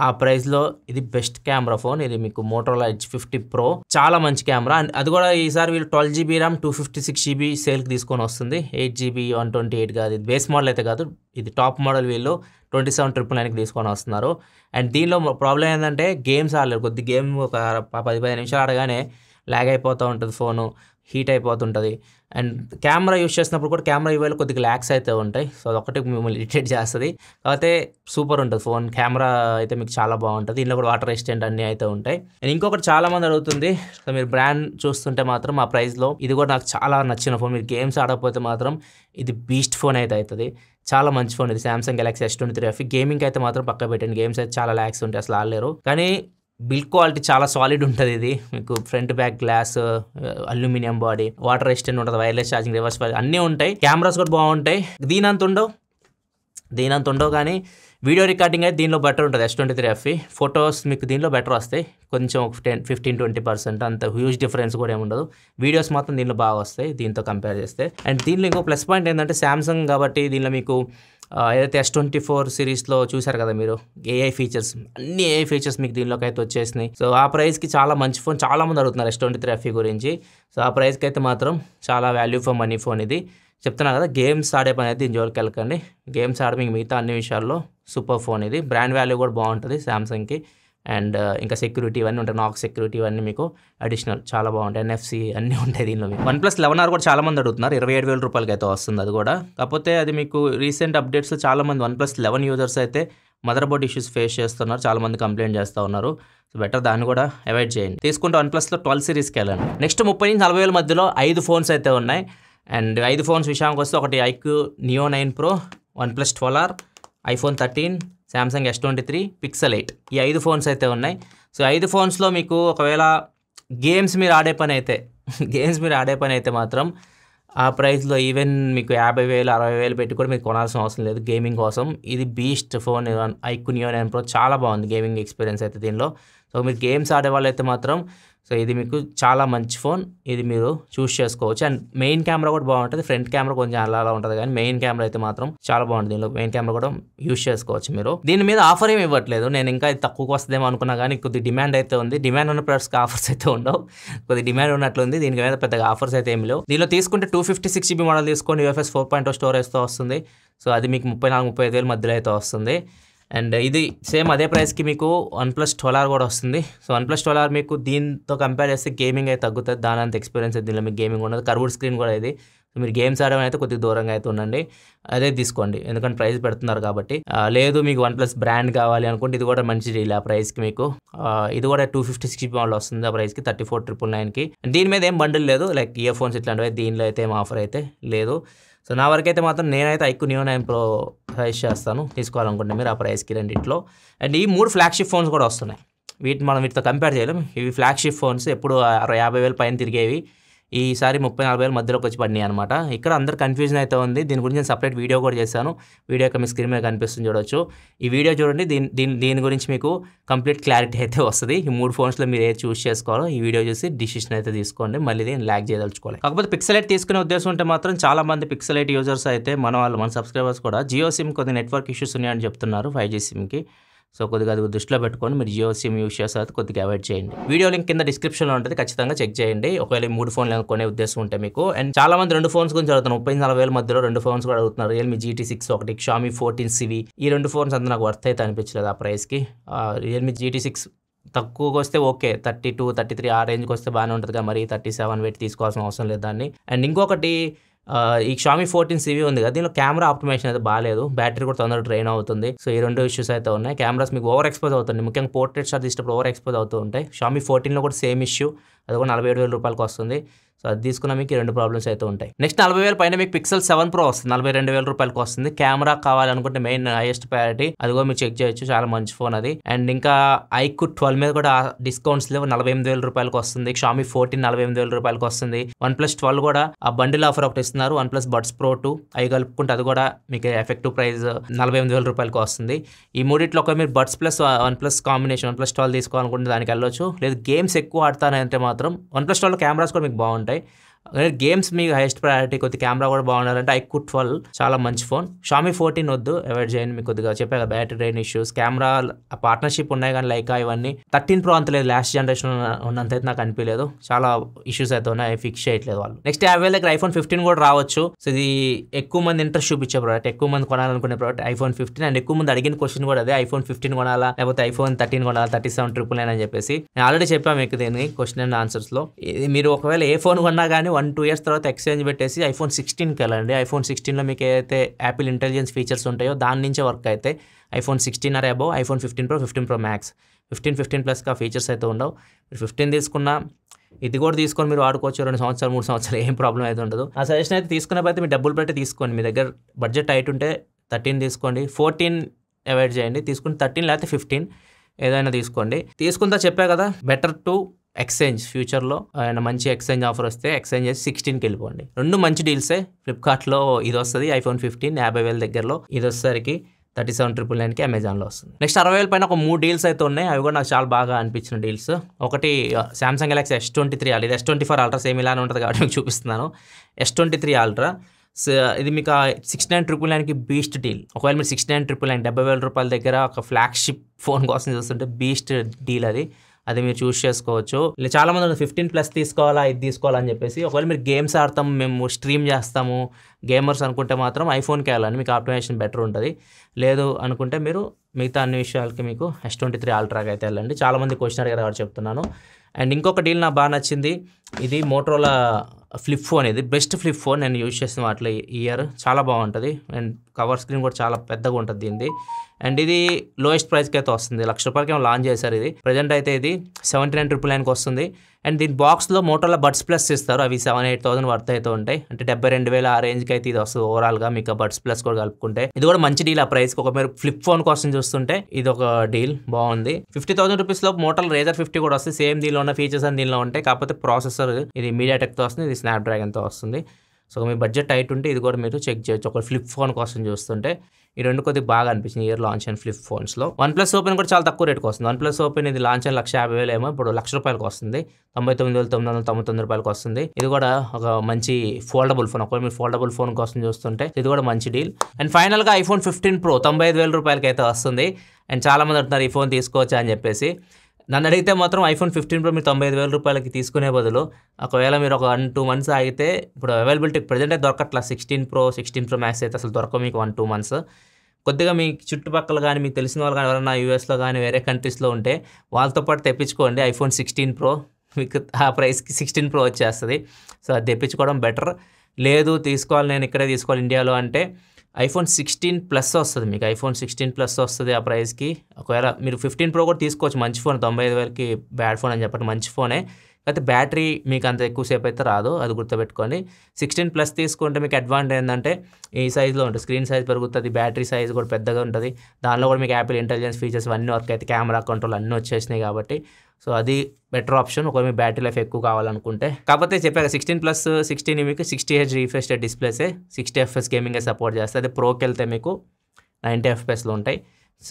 ఆ ప్రైస్లో ఇది బెస్ట్ కెమెరా ఫోన్. ఇది మీకు మోటరోలా H50 Pro, చాలా మంచి కెమెరా. అండ్ అది కూడా ఈసారి వీళ్ళు 12GB RAM 256GB సేల్కి తీసుకొని వస్తుంది. 8GB 128 కాదు, ఇది బేస్ మోడల్ అయితే కాదు, ఇది టాప్ మోడల్ వీళ్ళు 27,999కి తీసుకొని వస్తున్నారు. అండ్ దీనిలో ప్రాబ్లం ఏంటంటే గేమ్స్ ఆడలేరు, కొద్ది గేమ్ ఒక 10-15 నిమిషాలు ఆడగానే ల్యాగ్ అయిపోతూ ఉంటుంది, ఫోను హీట్ అయిపోతుంటుంది. అండ్ కెమెరా యూస్ చేసినప్పుడు కూడా కెమెరా ఇవాళ కొద్దిగా ల్యాగ్స్ అయితే ఉంటాయి. సో అదొకటి మిమ్మల్ని ఇరిటేట్ చేస్తుంది. కాకపోతే సూపర్ ఉంటుంది ఫోన్, కెమెరా అయితే మీకు చాలా బాగుంటుంది. దీనిలో కూడా వాటర్ రెసిస్టెంట్ అన్నీ అయితే ఉంటాయి. అండ్ ఇంకొకటి చాలా మంది అడుగుతుంది, సో మీరు బ్రాండ్ చూస్తుంటే మాత్రం ఆ ప్రైస్లో ఇది కూడా నాకు చాలా నచ్చిన ఫోన్. మీరు గేమ్స్ ఆడకపోతే మాత్రం ఇది బీస్ట్ ఫోన్ అయితే అవుతుంది. చాలా మంచి ఫోన్ ఇది, Samsung Galaxy S23 FE. Gaming అయితే మాత్రం పక్క పెట్టండి, గేమ్స్ అయితే చాలా ల్యాగ్స్ ఉంటాయి, అసలు ఆడలేరు. కానీ బిల్డ్ క్వాలిటీ చాలా సాలిడ్ ఉంటుంది. ఇది మీకు front back glass, aluminium body, water resistant ఉంటుంది, వైర్లెస్ ఛార్జింగ్, రివర్స్ అన్నీ ఉంటాయి. కెమెరాస్ కూడా బాగుంటాయి. దీనంత ఉండవు కానీ వీడియో రికార్డింగ్ అయితే దీనిలో బెటర్ ఉంటుంది S23 FE. ఫొటోస్ మీకు దీనిలో బెటర్ వస్తాయి, కొంచెం 15-20%, అంత హ్యూజ్ డిఫరెన్స్ కూడా ఏముండదు. వీడియోస్ మాత్రం దీనిలో బాగా వస్తాయి దీంతో కంపేర్ చేస్తే. అండ్ దీనిలో ఇంకో ప్లస్ పాయింట్ ఏంటంటే సామ్సంగ్ కాబట్టి దీనిలో మీకు ఏదైతే S24 సిరీస్లో చూసారు కదా మీరు, AI ఫీచర్స్, అన్ని AI ఫీచర్స్ మీకు దీనిలోకి అయితే వచ్చేసినాయి. సో ఆ ప్రైస్కి చాలా మంచి ఫోన్. చాలా మంది అడుగుతున్నారు S23 FE గురించి. సో ఆ ప్రైస్కి అయితే మాత్రం చాలా వాల్యూ ఫర్ మనీ ఫోన్ ఇది. చెప్తున్నా కదా, గేమ్స్ ఆడే పని అయితే దీని జోలికి వెళ్ళకండి. గేమ్స్ ఆడ మీకు మిగతా అన్ని విషయాల్లో సూపర్ ఫోన్ ఇది. బ్రాండ్ వాల్యూ కూడా బాగుంటుంది సామ్సంగ్కి. అండ్ ఇంకా సెక్యూరిటీ ఇవన్నీ ఉంటాయి, నాక్ సెక్యూరిటీ ఇవన్నీ మీకు అడిషనల్ చాలా బాగుంటాయి. NFC అన్నీ ఉంటాయి దీనిలో. మీకు OnePlus 11R కూడా చాలా మంది అడుగుతున్నారు, 27,000 రూపాయలకి అయితే వస్తుంది అది కూడా. కాకపోతే అది మీకు రీసెంట్ అప్డేట్స్ చాలా మంది OnePlus 11 యూజర్స్ అయితే మదర్ బోర్డ్ ఇష్యూస్ ఫేస్ చేస్తున్నారు, చాలా మంది కంప్లైంట్ చేస్తూ ఉన్నారు. సో బెటర్ దాన్ని కూడా అవాయిడ్ చేయండి. తీసుకుంటే OnePlusలో 12 సిరీస్కి వెళ్ళండి. నెక్స్ట్ 30,000-40,000 మధ్యలో 5 ఫోన్స్ అయితే ఉన్నాయి. అండ్ 5 ఫోన్స్ విషయానికి వస్తే ఒకటి iQOO Neo 9 Pro, OnePlus 12R, iPhone 13, Samsung S23, Pixel 8, ఈ 5 ఫోన్స్ అయితే ఉన్నాయి. సో 5 ఫోన్స్లో మీకు ఒకవేళ గేమ్స్ మీరు ఆడే పని అయితే మాత్రం ఆ ప్రైస్లో ఈవెన్ మీకు 50,000, 60,000 పెట్టి కూడా మీకు కొనాల్సిన అవసరం లేదు గేమింగ్ కోసం. ఇది beast phone iQOO Neo 9 Pro, చాలా బాగుంది గేమింగ్ ఎక్స్పీరియన్స్ అయితే దీనిలో. సో మీరు గేమ్స్ ఆడే వాళ్ళైతే మాత్రం సో ఇది మీకు చాలా మంచి ఫోన్, ఇది మీరు చూస్ చేసుకోవచ్చు. అండ్ మెయిన్ కెమెరా కూడా బాగుంటుంది, ఫ్రంట్ కెమెరా కొంచెం అలా ఉంటుంది, కానీ మెయిన్ కెమెరా అయితే మాత్రం చాలా బాగుంటుంది. దీనిలో మెయిన్ కెమెరా కూడా యూస్ చేసుకోవచ్చు మీరు. దీని మీద ఆఫర్ ఏమి ఇవ్వట్లేదు, నేను ఇంకా తక్కువకి వస్తుందేమో అనుకున్నా, కానీ కొద్ది డిమాండ్ అయితే ఉంది. డిమాండ్ ఉన్న ప్రొడక్ట్స్కి ఆఫర్స్ అయితే ఉండవు, కొద్ది డిమాండ్ ఉన్నట్లుంది. దీనికి మీద పెద్దగా ఆఫర్స్ అయితే ఏమి లేవు. దీనిలో తీసుకుంటే 256GB మోడల్ తీసుకోండి, UFS 4.0 స్టోరేజ్తో వస్తుంది. సో అది మీకు 34,000-35,000 మధ్యలో అయితే వస్తుంది. అండ్ ఇది సేమ్ అదే ప్రైస్కి మీకు OnePlus 12R కూడా వస్తుంది. సో OnePlus 12R మీకు దీంతో కంపేర్ చేస్తే గేమింగ్ అయితే తగ్గుతుంది, దాని అంత ఎక్స్పీరియన్స్ అయితే దీనిలో మీకు గేమింగ్ ఉండదు. కర్వ్డ్ స్క్రీన్ కూడా ఇది. సో మీరు గేమ్స్ ఆడమని అయితే కొద్దిగా దూరంగా అయితే ఉండండి, అదే తీసుకోండి, ఎందుకంటే ప్రైస్ పెడుతున్నారు కాబట్టి. లేదు మీకు OnePlus బ్రాండ్ కావాలి అనుకుంటే ఇది కూడా మంచి డీల్ ఆ ప్రైస్కి మీకు. ఇది కూడా 256GB మోడల్ వస్తుంది ఆ ప్రైస్కి, 34,999కి. దీని మీద ఏం బండిల్ లేదు, లైక్ ఇయర్ ఫోన్స్ ఇట్లాంటివి దీనిలో అయితే ఏం ఆఫర్ అయితే లేదు. సో నా వరకు అయితే మాత్రం నేనైతే iQOO Neo 9 Pro సజెస్ట్ చేస్తాను తీసుకోవాలనుకుంటే మీరు ఆ ప్రైస్కి రెండిట్లో. అండ్ ఈ 3 ఫ్లాగ్షిప్ ఫోన్స్ కూడా వస్తున్నాయి, వీటితో కంపేర్ చేయలేం. ఇవి ఫ్లాగ్షిప్ ఫోన్స్, ఎప్పుడు 50,000 పైన తిరిగేవి, ఈసారి 30,000-40,000 మధ్యలోకి వచ్చి పడినాయి అనమాట. ఇక్కడ అందరు కన్ఫ్యూజన్ అయితే ఉంది, దీని గురించి నేను సపరేట్ వీడియో కూడా చేశాను. వీడియో మీ స్క్రీన్ మీద కనిపిస్తుంది చూడొచ్చు, ఈ వీడియో చూడండి. దీని గురించి మీకు కంప్లీట్ క్లారిటీ అయితే వస్తుంది. ఈ 3 ఫోన్స్లో మీరు ఏది చూస్ చేసుకోవాలో ఈ వీడియో చూసి డిసిషన్ అయితే తీసుకోండి, మళ్ళీ దీన్ని ల్యాగ్ చేయదలుచుకోవాలి. కాకపోతే Pixel 8 తీసుకునే ఉద్దేశం ఉంటే మాత్రం చాలా మంది Pixel 8 యూజర్స్ అయితే మన సబ్స్క్రైబర్స్ కూడా జియో సిమ్ కొద్ది నెట్వర్క్ ఇష్యూస్ ఉన్నాయని చెప్తున్నారు 5G సిమ్కి. సో కొద్దిగా అది దృష్టిలో పెట్టుకొని మీరు జియో సిమ్ యూస్ చేస్తే కొద్దిగా అవాయిడ్ చేయండి. వీడియో లింక్ కింద డిస్క్రిప్షన్లో ఉంటుంది, ఖచ్చితంగా చెక్ చేయండి ఒకవేళ 3 ఫోన్లు కొనే ఉద్దేశం ఉంటే మీకు. అండ్ చాలా మంది 2 ఫోన్స్ గురించి అడుగుతున్నారు, 30,000-40,000 మధ్యలో 2 ఫోన్స్ కూడా అడుగుతున్నారు. Realme GT6 ఒకటి, Xiaomi 14CV. ఈ 2 ఫోన్స్ అంతా నాకు వర్త్ అయితే అనిపించలేదు ఆ ప్రైస్కి. Realme GT6 తక్కువకి వస్తే ఓకే, 32-33 ఆ రేంజ్కి వస్తే బాగానే ఉంటుంది, మరి 37 పెట్టి తీసుకోవాల్సిన అవసరం లేదు దాన్ని. అండ్ ఇంకొకటి ఈ Xiaomi 14CV ఉంది కదా, దీనిలో కెమెరా ఆప్టిమైజేషన్ అయితే బాగాలేదు, బ్యాటరీ కూడా తొందరగా డ్రైన్ అవుతుంది. సో ఈ 2 ఇష్యూస్ అయితే ఉన్నాయి. కెమెరాస్ మీకు ఓవర్ ఎక్స్పోజ్ అవుతుంది, ముఖ్యంగా పోర్ట్రేట్ షాట్ తీసేటప్పుడు ఓవర్ ఎక్స్పోజ్ అవుతూ ఉంటాయి. Xiaomi 14లో కూడా సేమ్ ఇష్యూ, అది కూడా 47,000 రూపాయలకి వస్తుంది. సో అది తీసుకున్న మీకు 2 ప్రాబ్లమ్స్ అయితే ఉంటాయి. నెక్స్ట్ 40,000 పైన మీకు Pixel 7 Pro వస్తుంది, 42,000 రూపాయలకి వస్తుంది. కెమెరా కావాలనుకుంటే మెయిన్ హైయెస్ట్ ప్రయారిటీ, అది కూడా మీరు చెక్ చేయొచ్చు, చాలా మంచి ఫోన్ అది. అండ్ ఇంకా iQOO 12 మీద కూడా డిస్కౌంట్స్ లేవు, 48,000 రూపాయలకి వస్తుంది. Xiaomi 14 48,000 రూపాయలకి వస్తుంది. OnePlus 12 కూడా ఆ బండిల్ ఆఫర్ ఒకటి ఇస్తున్నారు, OnePlus Buds Pro 2 అవి కలుపుకుంటే అది కూడా మీకు ఎఫెక్టివ్ ప్రైస్ 48,000 రూపాయలకి వస్తుంది. ఈ మూడిట్లో ఒక మీరు buds plus OnePlus combination OnePlus 12 తీసుకోవాలనుకుంటే దానికి వెళ్ళొచ్చు. లేదు గేమ్స్ ఎక్కువ ఆడతానంటే మాత్రం OnePlus 12 కెమెరాస్ కూడా మీకు బాగుంటాయి. గేమ్స్ మీకు హైయెస్ట్ ప్రయారిటీ, కొద్ది కెమెరా కూడా బాగుండాలంటే iQOO 12 చాలా మంచి ఫోన్. Xiaomi 14 వద్దు, అవాయిడ్ చేయండి. మీకు కొద్దిగా చెప్పాక battery drain issues, camera partnership ఉన్నాయి కానీ లైకా ఇవన్నీ. 13 Pro అంత లేదు, లాస్ట్ జనరేషన్ ఉన్నంత అయితే నాకు అనిపించలేదు, చాలా ఇష్యూస్ అయితే ఉన్నాయి, ఫిక్స్ చేయట్లేదు వాళ్ళు. నెక్స్ట్ 50,000 దగ్గర iPhone 15 కూడా రావచ్చు. సో ఇది ఎక్కువ మంది ఇంట్రెస్ట్ చూపించే ప్రోడక్ట్, ఎక్కువ మంది కొనాలనుకునే ప్రోడక్ట్ iPhone 15. అండ్ ఎక్కువ మంది అడిగిన క్వశ్చన్ కూడా అదే, iPhone 15 కొనాలా లేకపోతే iPhone 13 కొనాలా 37,999 అని చెప్పేసి. నేను ఆల్రెడీ చెప్పాను మీకు దీన్ని క్వశ్చన్ అండ్ ఆన్సర్స్లో. మీరు ఒకవేళ ఏ ఫోన్ కొన్నా కానీ 1-2 ఇయర్స్ తర్వాత ఎక్స్చేంజ్ పెట్టేసి iPhone 16కి వెళ్ళండి. iPhone 16లో మీకు ఏదైతే యాపిల్ ఇంటెలిజెన్స్ ఫీచర్స్ ఉంటాయో దాని నుంచే వర్క్ అయితే iPhone 16 or above, iPhone 15 Pro 15 Pro Max 15 ప్లస్గా ఫీచర్స్ అయితే ఉండవు. మీరు 15 తీసుకున్నా ఇది కూడా తీసుకొని మీరు వాడుకోవచ్చు, 2 సంవత్సరాలు 3 సంవత్సరాలు ఏం ప్రాబ్లం అయితే ఉండదు. ఆ సజెషన్ అయితే తీసుకున్నప్పుడు మీరు డబ్బులు పెట్టి తీసుకోండి. మీ దగ్గర బడ్జెట్ టైట్ ఉంటే 13 తీసుకోండి, 14 అవాయిడ్ చేయండి. తీసుకుని 13 లేకపోతే 15 ఏదైనా తీసుకోండి. తీసుకుందా చెప్పా కదా, బెటర్ టు ఎక్స్చేంజ్. ఫ్యూచర్లో ఆయన మంచి ఎక్స్చేంజ్ ఆఫర్ వస్తే ఎక్స్చేంజ్ చేసి 16కి వెళ్ళిపోండి. 2 మంచి డీల్సే. ఫ్లిప్కార్ట్లో ఇది వస్తుంది iPhone 15 50,000 దగ్గరలో, ఇది వచ్చేసరికి 37,999కి అమెజాన్లో వస్తుంది. నెక్స్ట్ 60,000 పైన ఒక 3 డీల్స్ అయితే ఉన్నాయి, అవి కూడా నాకు చాలా బాగా అనిపించిన డీల్స్. ఒకటి Samsung Galaxy S23 Ultra, ఇది S24 Ultra సేమ్ ఇలానే ఉంటుంది కాబట్టి మీకు చూపిస్తున్నాను. S23 Ultra ఇది మీకు 69,999కి బీస్ట్ డీల్. ఒకవేళ మీరు 69,999 70,000 రూపాయల దగ్గర ఒక ఫ్లాగ్షిప్ ఫోన్ కోసం చూస్తుంటే బీస్ట్ డీల్ అది మీరు చూస్ చేసుకోవచ్చు. ఇలా చాలా మంది 15 ప్లస్ తీసుకోవాలా ఇది తీసుకోవాలని చెప్పేసి. ఒకవేళ మీరు గేమ్స్ ఆడతాము, మేము స్ట్రీమ్ చేస్తాము గేమర్స్ అనుకుంటే మాత్రం ఐఫోన్కి వెళ్ళాలి, మీకు ఆప్టిమైజేషన్ బెటర్ ఉంటుంది. లేదు అనుకుంటే మీరు మిగతా అన్ని విషయాలకి మీకు S23 Ultraకి అయితే వెళ్ళండి. చాలామంది క్వశ్చన్ అడిగారు కాబట్టి చెప్తున్నాను. అండ్ ఇంకొక డీల్ నాకు బాగా నచ్చింది, ఇది మోటరోలా ఫ్లిప్ ఫోన్. ఇది బెస్ట్ ఫ్లిప్ ఫోన్ నేను యూజ్ చేసిన వాటిలో ఇయర్, చాలా బాగుంటుంది. అండ్ కవర్ స్క్రీన్ కూడా చాలా పెద్దగా ఉంటుంది దీనిది. అండ్ ఇది లోయెస్ట్ ప్రైస్కి అయితే వస్తుంది, ₹1,00,000కి ఏమో లాంచ్ చేశారు. ఇది ప్రజెంట్ అయితే ఇది 79,999కి వస్తుంది. అండ్ దీని బాక్స్లో మోటరోలా బడ్స్ ప్లస్ ఇస్తారు, అవి 7,000-8,000 వర్త్ అయితే ఉంటాయి. అంటే 72,000 ఆ రేంజ్కి అయితే ఇది వస్తుంది ఓవరాల్గా మీకు ఆ బడ్స్ ప్లస్ కూడా కలుపుకుంటే. ఇది కూడా మంచి డీల్ ఆ ప్రైస్కి. ఒక మీరు ఫ్లిప్ ఫోన్ కోసం చూస్తుంటే ఇది ఒక డీల్ బాగుంది. 50,000 రూపీస్లో మోటల్ రేజర్ 50 కూడా వస్తుంది. సేమ్ దీనిలో ఉన్న ఫీచర్స్ అని దీనిలో ఉంటాయి, కాకపోతే ప్రాసెసర్ ఇది మీడియాటెక్తో వస్తుంది, ఇది స్నాప్డ్రాగన్తో వస్తుంది. సో మీ బడ్జెట్ టైట్ ఉంటే ఇది కూడా మీరు చెక్ చేయొచ్చు. ఒక ఫ్లిప్ ఫోన్ కోసం చూస్తుంటే ఈ 2 కొద్దిగా బాగా అనిపించింది ఇయర్ లాంచ్ అయిన ఫ్లిప్ ఫోన్స్లో. OnePlus Open కూడా చాలా తక్కువ రేట్కి వస్తుంది. OnePlus Open ఇది లాంచ్ అయిన 1,50,000 ఏమో, ఇప్పుడు ₹1,00,000కి వస్తుంది, ₹99,999 వస్తుంది. ఇది కూడా ఒక మంచి ఫోల్డబుల్ ఫోన్. ఒకవేళ మీరు ఫోల్డబుల్ ఫోన్ కోసం చూస్తుంటే ఇది కూడా మంచి డీల్. అండ్ ఫైనల్గా iPhone 15 Pro 95,000 రూపాయలకి అయితే వస్తుంది. అండ్ చాలామంది అంటున్నారు ఈ ఫోన్ తీసుకోవచ్చా అని చెప్పేసి. నన్ను అడిగితే మాత్రం iPhone 15 Pro మీరు 95,000 రూపాయలకి తీసుకునే బదులు ఒకవేళ మీరు ఒక 1-2 months ఆగితే, ఇప్పుడు అవైలబిలిటీ ప్రజెంట్ అయితే దొరకట్లా. 16 Pro Max అయితే అసలు దొరకవు మీకు 1-2 months. కొద్దిగా మీ చుట్టుపక్కల కానీ మీకు తెలిసిన వాళ్ళు కానీ ఎవరైనా యూఎస్లో కానీ వేరే కంట్రీస్లో ఉంటే వాళ్ళతో పాటు తెప్పించుకోండి. iPhone 16 Pro మీకు ఆ ప్రైస్కి 16 Pro వచ్చేస్తుంది. సో అది తెప్పించుకోవడం బెటర్. లేదు తీసుకోవాలి నేను ఇక్కడే తీసుకోవాలి ఇండియాలో అంటే iPhone 16 Plus వస్తుంది మీకు. iPhone 16 Plus వస్తుంది ఆ ప్రైస్కి. ఒకవేళ మీరు 15 Pro కూడా తీసుకోవచ్చు, మంచి ఫోన్. 95,000కి బ్యాడ్ ఫోన్ అని చెప్పండి, మంచి ఫోనే. అయితే బ్యాటరీ మీకు అంత ఎక్కువసేపు అయితే రాదు, అది గుర్తుపెట్టుకోండి. 16 Plus తీసుకుంటే మీకు అడ్వాంటేజ్ ఏంటంటే ఈ సైజులో ఉంటుంది, స్క్రీన్ సైజ్ పెరుగుతుంది, బ్యాటరీ సైజ్ కూడా పెద్దగా ఉంటుంది. దానిలో కూడా మీకు యాపిల్ ఇంటెలిజెన్స్ ఫీచర్స్ అన్నీ వర్క్ అయితే, కెమెరా కంట్రోల్ అన్నీ వచ్చేసినాయి కాబట్టి సో అది బెటర్ ఆప్షన్ ఒకవేళ మీ బ్యాటరీ లైఫ్ ఎక్కువ కావాలనుకుంటే. కాకపోతే చెప్పాక 16 Plus 16 మీకు 60Hz రిఫ్రెష్ రేట్ డిస్ప్లేసే, 60 FPS గేమింగ్ సపోర్ట్ చేస్తే. అదే ప్రోకి వెళ్తే మీకు 90 FPSలో ఉంటాయి,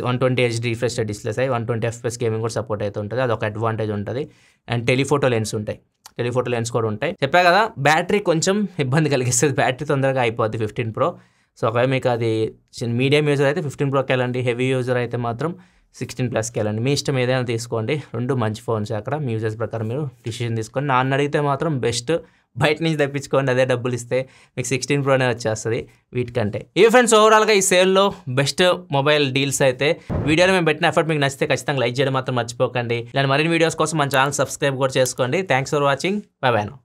120Hz రిఫ్రెష్ రేట్ డిస్ప్లేస్ అయ్యి 120 FPS గేమింగ్ కూడా సపోర్ట్ అయితే ఉంటుంది, అదొక అడ్వాంటేజ్ ఉంటుంది. అండ్ టెలిఫోటో లెన్స్ ఉంటాయి, టెలిఫోటో లెన్స్ కూడా ఉంటాయి. చెప్పా కదా బ్యాటరీ కొంచెం ఇబ్బంది కలిగిస్తుంది, బ్యాటరీ తొందరగా అయిపోద్ది 15 Pro. సో ఒకవేళ మీకు అది మీడియం యూజర్ అయితే 15 Proకి వెళ్ళండి, హెవీ యూజర్ అయితే మాత్రం 16 Plusకి వెళ్ళండి. మీ ఇష్టం ఏదైనా తీసుకోండి, 2 మంచి ఫోన్స్. అక్కడ మీ యూజర్స్ ప్రకారం మీరు డిసిషన్ తీసుకోండి. నన్ను అడిగితే మాత్రం బెస్ట్ బయట నుంచి తెప్పించుకోండి, అదే డబ్బులు ఇస్తే మీకు 16 Proనే వచ్చేస్తుంది వీటికంటే. ఈ ఫ్రెండ్స్ ఓవరాల్గా ఈ సేల్లో బెస్ట్ మొబైల్ డీల్స్ అయితే. వీడియోలో మేము పెట్టిన ఎఫర్ట్ మీకు నచ్చితే ఖచ్చితంగా లైక్ చేయడం మాత్రం మర్చిపోకండి. ఇలాంటి మరిన్ని వీడియోస్ కోసం మన ఛానల్ సబ్స్క్రైబ్ కూడా చేసుకోండి. Thanks for watching, by by.